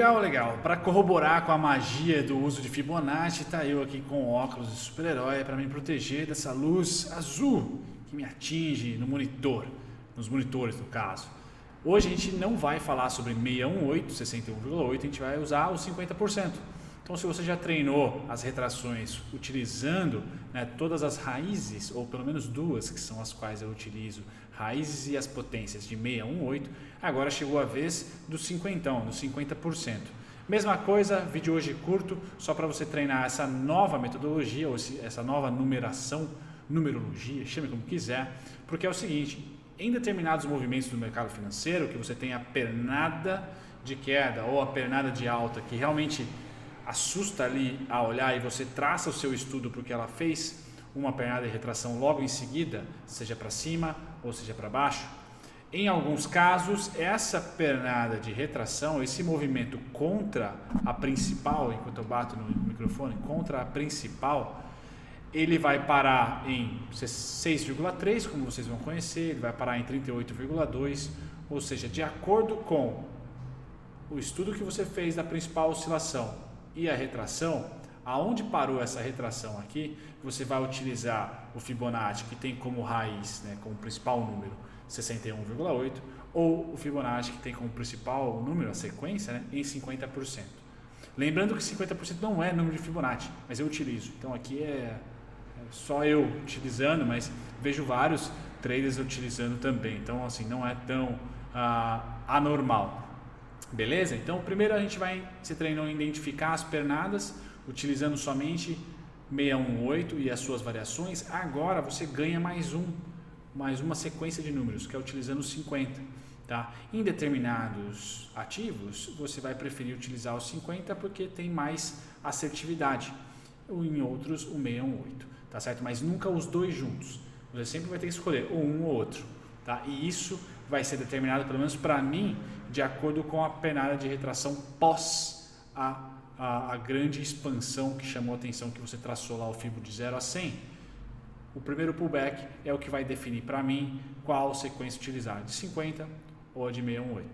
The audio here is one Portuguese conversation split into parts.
Legal, legal. Para corroborar com a magia do uso de Fibonacci, tá eu aqui com óculos de super-herói para me proteger dessa luz azul que me atinge no monitor, nos monitores no caso. Hoje a gente não vai falar sobre 618, 61,8, a gente vai usar os 50%. Então, se você já treinou as retrações utilizando, né, todas as raízes, ou pelo menos duas, que são as quais eu utilizo, raízes e as potências de 618, agora chegou a vez do 50%. Mesma coisa, vídeo hoje curto, só para você treinar essa nova metodologia, ou essa nova numerologia, chame como quiser, porque é o seguinte, em determinados movimentos do mercado financeiro, que você tem a pernada de queda ou a pernada de alta, que realmente assusta ali a olhar e você traça o seu estudo porque ela fez uma pernada de retração logo em seguida, seja para cima ou seja para baixo. Em alguns casos, essa pernada de retração, esse movimento contra a principal, enquanto eu bato no microfone, contra a principal, ele vai parar em 6,3, como vocês vão conhecer, ele vai parar em 38,2, ou seja, de acordo com o estudo que você fez da principal oscilação e a retração, aonde parou essa retração aqui, você vai utilizar o Fibonacci, que tem como raiz, né, como principal número 61,8, ou o Fibonacci, que tem como principal número, a sequência, né, em 50%. Lembrando que 50% não é número de Fibonacci, mas eu utilizo. Então aqui é só eu utilizando, mas vejo vários traders utilizando também. Então assim, não é tão anormal. Beleza? Então primeiro a gente vai se treinou em identificar as pernadas utilizando somente 618 e as suas variações. Agora você ganha mais uma sequência de números, que é utilizando 50. Tá? Em determinados ativos você vai preferir utilizar os 50 porque tem mais assertividade, ou em outros o 618, tá certo? Mas nunca os dois juntos. Você sempre vai ter que escolher ou um ou outro, tá? E isso vai ser determinado, pelo menos para mim, de acordo com a pernada de retração pós a grande expansão que chamou a atenção, que você traçou lá o Fibo de 0 a 100. O primeiro pullback é o que vai definir para mim qual sequência utilizar, de 50 ou a de 618.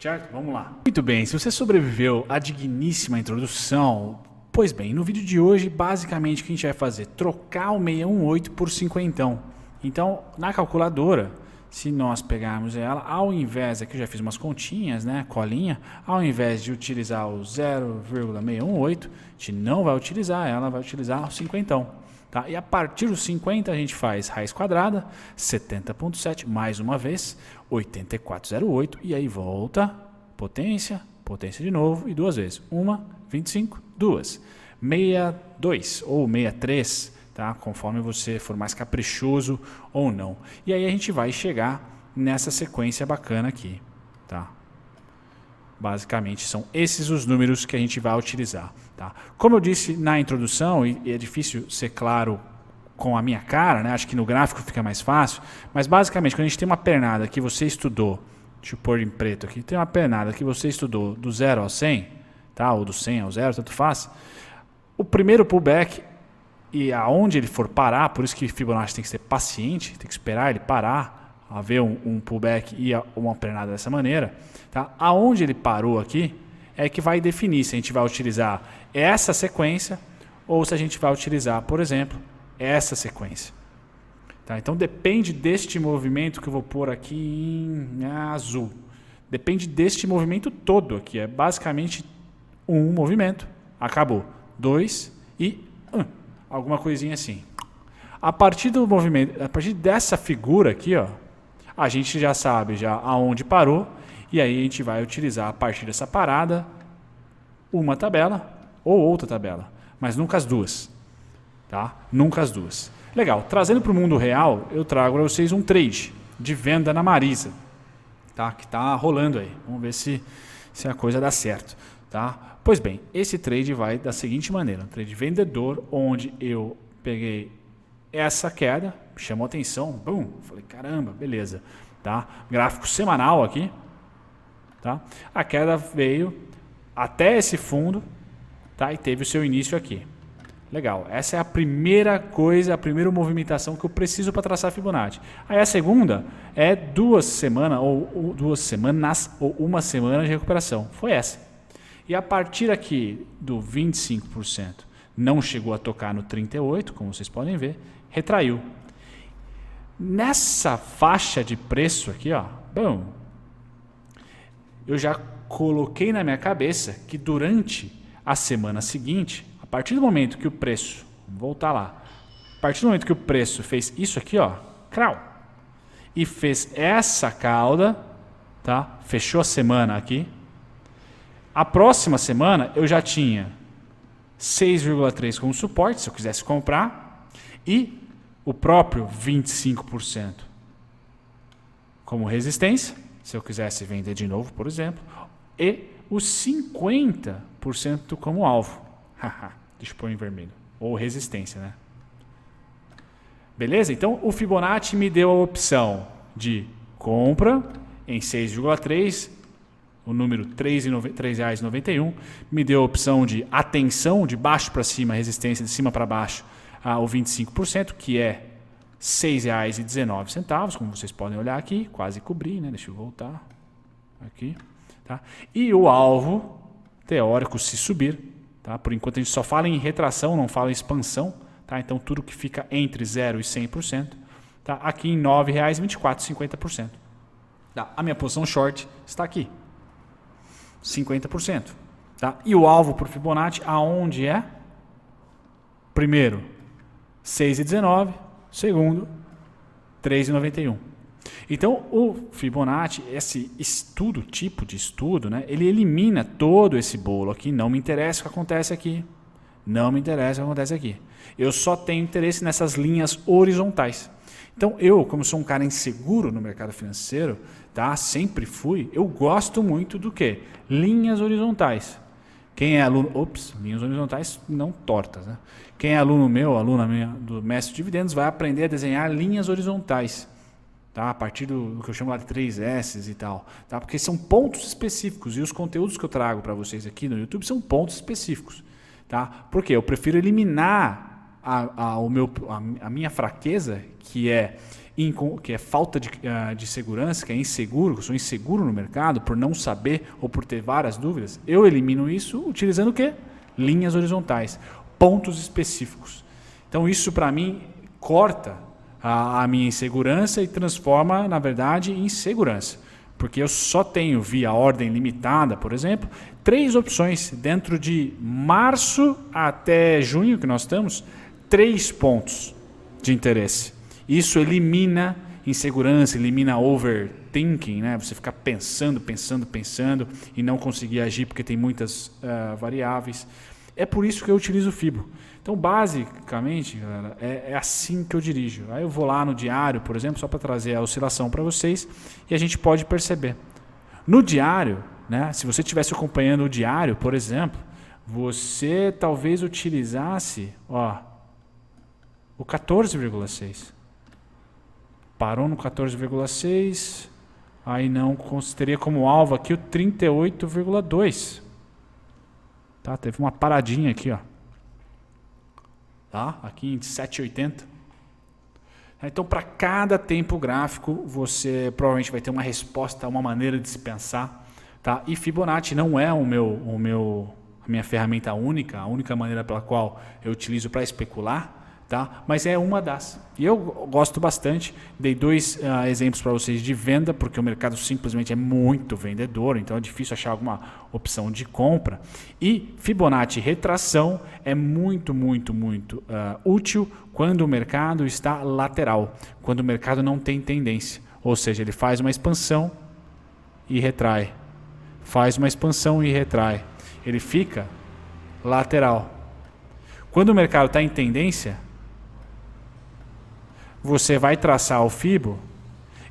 Certo? Vamos lá. Muito bem, se você sobreviveu à digníssima introdução, pois bem, no vídeo de hoje, basicamente o que a gente vai fazer? Trocar o 618 por 50. Então, na calculadora, se nós pegarmos ela, ao invés, aqui eu já fiz umas continhas, né, colinha, ao invés de utilizar o 0,618, a gente não vai utilizar ela, vai utilizar o 50. Tá? E a partir dos 50 a gente faz raiz quadrada, 70,7, mais uma vez, 84,08, e aí volta, potência de novo, e duas vezes, 1, 25, 2, 62 ou 63, tá? Conforme você for mais caprichoso ou não. E aí a gente vai chegar nessa sequência bacana aqui, tá? Basicamente são esses os números que a gente vai utilizar, tá? Como eu disse na introdução, e é difícil ser claro com a minha cara, né? Acho que no gráfico fica mais fácil, mas basicamente quando a gente tem uma pernada que você estudou, deixa eu pôr em preto aqui, tem uma pernada que você estudou do 0 ao 100, tá? Ou do 100 ao 0, tanto faz, o primeiro pullback e aonde ele for parar, por isso que Fibonacci tem que ser paciente, tem que esperar ele parar, haver um pullback e uma pernada dessa maneira, tá? Aonde ele parou aqui é que vai definir se a gente vai utilizar essa sequência ou se a gente vai utilizar, por exemplo, essa sequência. Tá? Então depende deste movimento que eu vou pôr aqui em azul. Depende deste movimento todo aqui, é basicamente um movimento, acabou, 2 e 1. Alguma coisinha assim. A partir do movimento, a partir dessa figura aqui, ó, a gente já sabe já aonde parou e aí a gente vai utilizar a partir dessa parada uma tabela ou outra tabela, mas nunca as duas, tá? Nunca as duas. Legal. Trazendo para o mundo real, eu trago para vocês um trade de venda na Marisa, tá? Que está rolando aí. Vamos ver se a coisa dá certo, tá? Pois bem, esse trade vai da seguinte maneira, um trade vendedor, onde eu peguei essa queda, chamou atenção, bum, falei, caramba, beleza, tá? Gráfico semanal aqui, tá? A queda veio até esse fundo, tá? E teve o seu início aqui. Legal, essa é a primeira coisa, a primeira movimentação que eu preciso para traçar Fibonacci. Aí a segunda é 2 semanas, ou 2 semanas, ou uma semana de recuperação, foi essa. E a partir aqui do 25%, não chegou a tocar no 38%, como vocês podem ver, retraiu. Nessa faixa de preço aqui, ó, bom, eu já coloquei na minha cabeça que durante a semana seguinte, a partir do momento que o preço, vamos voltar lá, a partir do momento que o preço fez isso aqui, ó, crau, e fez essa cauda, tá? Fechou a semana aqui. A próxima semana eu já tinha 6,3 como suporte, se eu quisesse comprar, e o próprio 25% como resistência, se eu quisesse vender de novo, por exemplo, e os 50% como alvo. Deixa eu pôr em vermelho. Ou resistência, né? Beleza? Então, o Fibonacci me deu a opção de compra em 6,3, o número R$ 3,91. Me deu a opção de atenção, de baixo para cima, resistência de cima para baixo, o 25%, que é R$ 6,19, como vocês podem olhar aqui. Quase cobri, né? Deixa eu voltar aqui. Tá? E o alvo teórico, se subir. Tá? Por enquanto, a gente só fala em retração, não fala em expansão. Tá? Então, tudo que fica entre 0% e 100%, tá? Aqui em R$ 9,24, 50%. Tá? A minha posição short está aqui, 50%. Tá? E o alvo para o Fibonacci, aonde é? Primeiro, 6,19. Segundo, 3,91. Então, o Fibonacci, esse estudo, tipo de estudo, né, ele elimina todo esse bolo aqui. Não me interessa o que acontece aqui. Não me interessa o que acontece aqui. Eu só tenho interesse nessas linhas horizontais. Então, eu, como sou um cara inseguro no mercado financeiro, tá? Sempre fui, eu gosto muito do quê? Linhas horizontais. Quem é aluno... Ops, linhas horizontais não tortas, né? Quem é aluno meu, aluna minha do Mestre Dividendos, vai aprender a desenhar linhas horizontais. Tá? A partir do que eu chamo lá de 3S e tal. Tá? Porque são pontos específicos. E os conteúdos que eu trago para vocês aqui no YouTube são pontos específicos. Tá? Por quê? Eu prefiro eliminar a minha fraqueza, que é falta de segurança, que é inseguro, que eu sou inseguro no mercado por não saber ou por ter várias dúvidas. Eu elimino isso utilizando o quê? Linhas horizontais, pontos específicos. Então isso para mim corta a minha insegurança e transforma, na verdade, em segurança. Porque eu só tenho, via ordem limitada, por exemplo, 3 opções dentro de março até junho, que nós estamos, 3 pontos de interesse. Isso elimina insegurança, elimina overthinking, né? Você ficar pensando e não conseguir agir porque tem muitas variáveis. É por isso que eu utilizo o Fibo. Então, basicamente, galera, é assim que eu dirijo. Aí eu vou lá no diário, por exemplo, só para trazer a oscilação para vocês e a gente pode perceber. No diário, né, se você estivesse acompanhando o diário, por exemplo, você talvez utilizasse o 14,6. Parou no 14,6, aí não teria como alvo aqui o 38,2. Tá? Teve uma paradinha aqui, ó. Tá? Aqui em 7,80. Então, para cada tempo gráfico, você provavelmente vai ter uma resposta, uma maneira de se pensar. Tá? E Fibonacci não é a minha ferramenta única, a única maneira pela qual eu utilizo para especular. Tá? Mas é uma das. E eu gosto bastante. Dei 2 exemplos para vocês de venda, porque o mercado simplesmente é muito vendedor, então é difícil achar alguma opção de compra. E Fibonacci retração é muito útil quando o mercado está lateral, quando o mercado não tem tendência. Ou seja, ele faz uma expansão e retrai. Faz uma expansão e retrai. Ele fica lateral. Quando o mercado está em tendência, você vai traçar o Fibo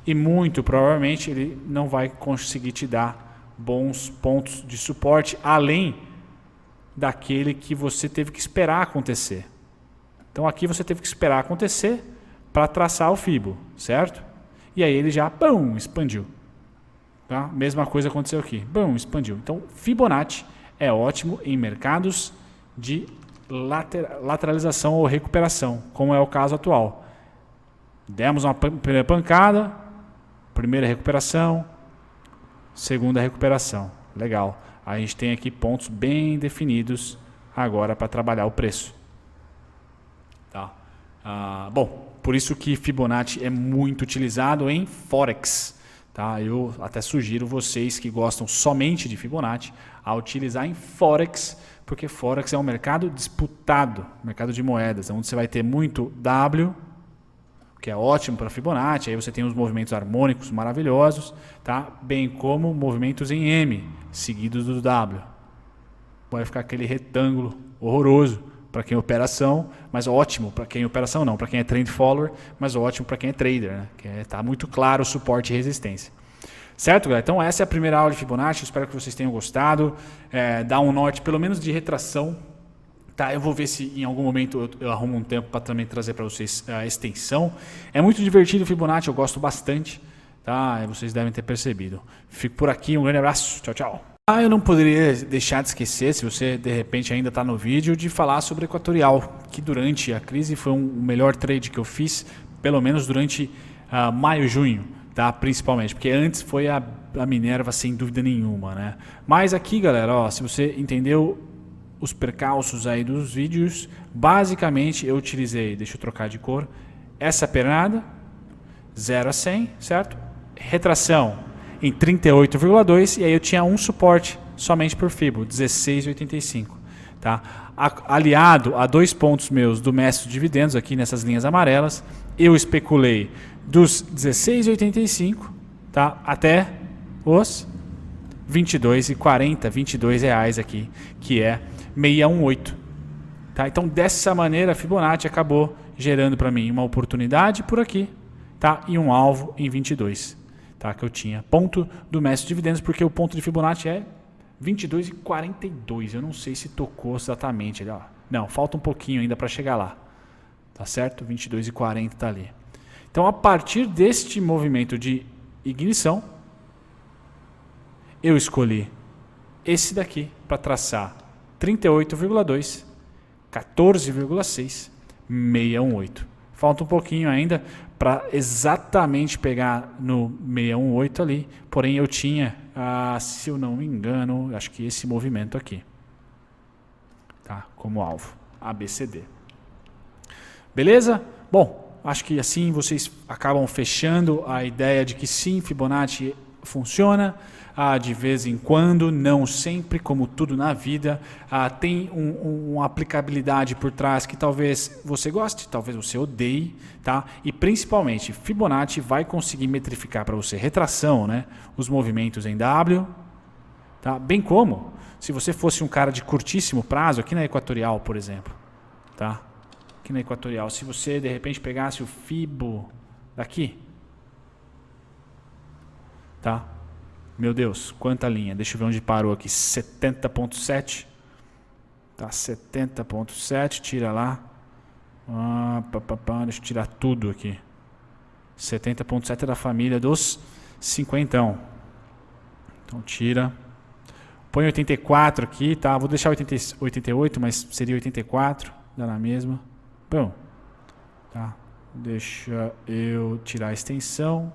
e muito provavelmente ele não vai conseguir te dar bons pontos de suporte além daquele que você teve que esperar acontecer. Então aqui você teve que esperar acontecer para traçar o Fibo, certo? E aí ele já, expandiu. Tá? Mesma coisa aconteceu aqui, expandiu. Então Fibonacci é ótimo em mercados de lateralização ou recuperação, como é o caso atual. Demos uma primeira pancada, primeira recuperação, segunda recuperação. Legal. a gente tem aqui pontos bem definidos agora para trabalhar o preço. Tá? Bom, por isso que Fibonacci é muito utilizado em Forex. Tá? Eu até sugiro vocês que gostam somente de Fibonacci a utilizar em Forex, porque Forex é um mercado disputado, mercado de moedas, onde você vai ter muito W, que é ótimo para Fibonacci, aí você tem os movimentos harmônicos maravilhosos, tá? Bem como movimentos em M, seguidos do W. Vai ficar aquele retângulo horroroso para quem é operação, mas ótimo para quem é operação não, para quem é trend follower, mas ótimo para quem é trader, né? Que tá muito claro o suporte e resistência. Certo, galera? Então essa é a primeira aula de Fibonacci, espero que vocês tenham gostado. Dá um norte, pelo menos de retração. Tá, eu vou ver se em algum momento eu arrumo um tempo para também trazer para vocês a extensão. É muito divertido o Fibonacci, eu gosto bastante. Tá? Vocês devem ter percebido. Fico por aqui, um grande abraço. Tchau, tchau. Eu não poderia deixar de esquecer, se você de repente ainda está no vídeo, de falar sobre Equatorial, que durante a crise foi o melhor trade que eu fiz, pelo menos durante maio, junho, tá? Principalmente, porque antes foi a Minerva sem dúvida nenhuma, né? Mas aqui, galera, ó, se você entendeu os percalços aí dos vídeos, basicamente eu utilizei, deixa eu trocar de cor, essa pernada, 0 a 100, certo? Retração em 38,2 e aí eu tinha um suporte somente por Fibo, 16,85. Tá? Aliado a 2 pontos meus do mestre de dividendos aqui nessas linhas amarelas, eu especulei dos 16,85, tá? Até os 22,40, 22 reais aqui, que é 618. Tá? Então dessa maneira a Fibonacci acabou gerando para mim uma oportunidade por aqui, tá? E um alvo em 22. Tá, que eu tinha ponto do mestre de dividendos, porque o ponto de Fibonacci é 22,42. Eu não sei se tocou exatamente. Ó. Não, falta um pouquinho ainda para chegar lá. Tá certo? 22,40 está ali. Então, a partir deste movimento de ignição, eu escolhi esse daqui para traçar 38,2, 14,6, 618. Falta um pouquinho ainda para exatamente pegar no 618 ali. Porém, eu tinha, se eu não me engano, acho que esse movimento aqui. Tá? Como alvo. ABCD. Beleza? Bom, acho que assim vocês acabam fechando a ideia de que sim, Fibonacci funciona. De vez em quando, não sempre, como tudo na vida, tem uma aplicabilidade por trás que talvez você goste, talvez você odeie, tá? E principalmente, Fibonacci vai conseguir metrificar para você retração, né? Os movimentos em W, tá? Bem como se você fosse um cara de curtíssimo prazo, aqui na Equatorial, por exemplo, tá? Aqui na Equatorial, se você de repente pegasse o Fibo daqui, tá? Meu Deus, quanta linha. Deixa eu ver onde parou aqui. 70,7. Tá, 70,7. Tira lá. Deixa eu tirar tudo aqui. 70,7 é da família dos 50. Então tira. Põe 84 aqui, tá? Vou deixar 88, mas seria 84. Dá na mesma. Bom. Tá. Deixa eu tirar a extensão.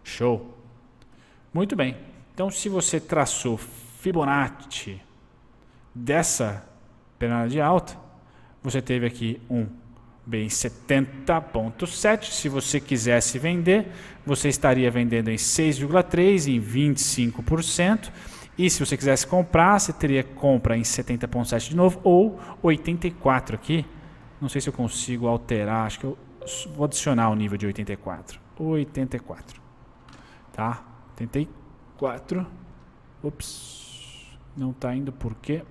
Show. Muito bem, então se você traçou Fibonacci dessa pernada de alta, você teve aqui bem 70,7. Se você quisesse vender, você estaria vendendo em 6,3, em 25%. E se você quisesse comprar, você teria compra em 70,7 de novo, ou 84 aqui. Não sei se eu consigo alterar, acho que eu vou adicionar o nível de 84. 84, tá? 84. Ups. Não está indo por quê?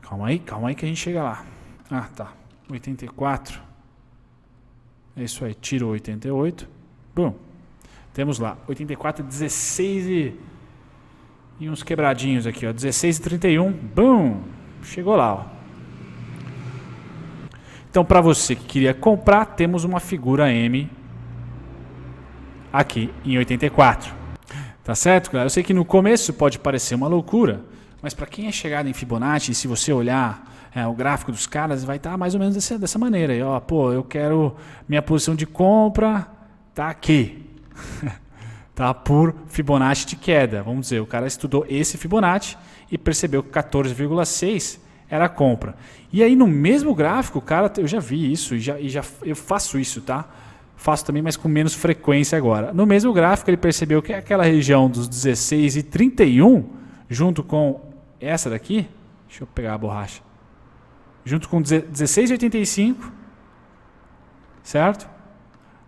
Calma aí que a gente chega lá. Tá. 84. É isso aí. Tiro 88. Bom. Temos lá. 84, 16 e uns quebradinhos aqui, ó. 16,31. Bum. Chegou lá, ó. Então, para você que queria comprar, temos uma figura M aqui em 84. Tá certo, galera? Eu sei que no começo pode parecer uma loucura, mas para quem é chegado em Fibonacci, se você olhar o gráfico dos caras, vai estar mais ou menos dessa maneira. Aí, ó, pô, eu quero minha posição de compra tá aqui. tá? Por Fibonacci de queda. Vamos dizer, o cara estudou esse Fibonacci e percebeu que 14,6 era a compra. E aí no mesmo gráfico, cara, eu já vi isso e já eu faço isso, tá? Faço também, mas com menos frequência agora. No mesmo gráfico, ele percebeu que aquela região dos 16,31, junto com essa daqui, deixa eu pegar a borracha, junto com 16,85, certo?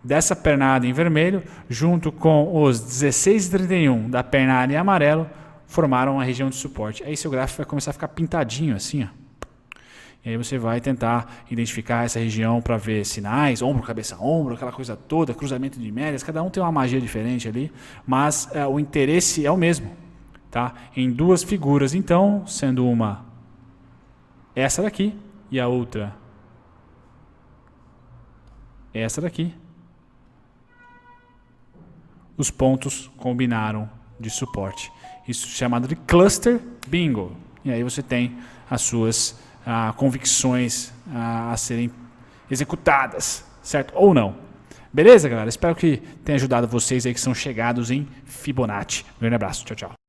Dessa pernada em vermelho, junto com os 16,31 da pernada em amarelo, formaram uma região de suporte. Aí seu gráfico vai começar a ficar pintadinho assim, ó. E aí você vai tentar identificar essa região para ver sinais, ombro, cabeça, ombro, aquela coisa toda, cruzamento de médias. Cada um tem uma magia diferente ali, mas o interesse é o mesmo, tá? Em duas figuras, então, sendo uma essa daqui e a outra essa daqui, os pontos combinaram de suporte. Isso é chamado de cluster bingo. E aí você tem as suas convicções a serem executadas, certo? Ou não. Beleza, galera? Espero que tenha ajudado vocês aí que são chegados em Fibonacci. Um grande abraço. Tchau, tchau.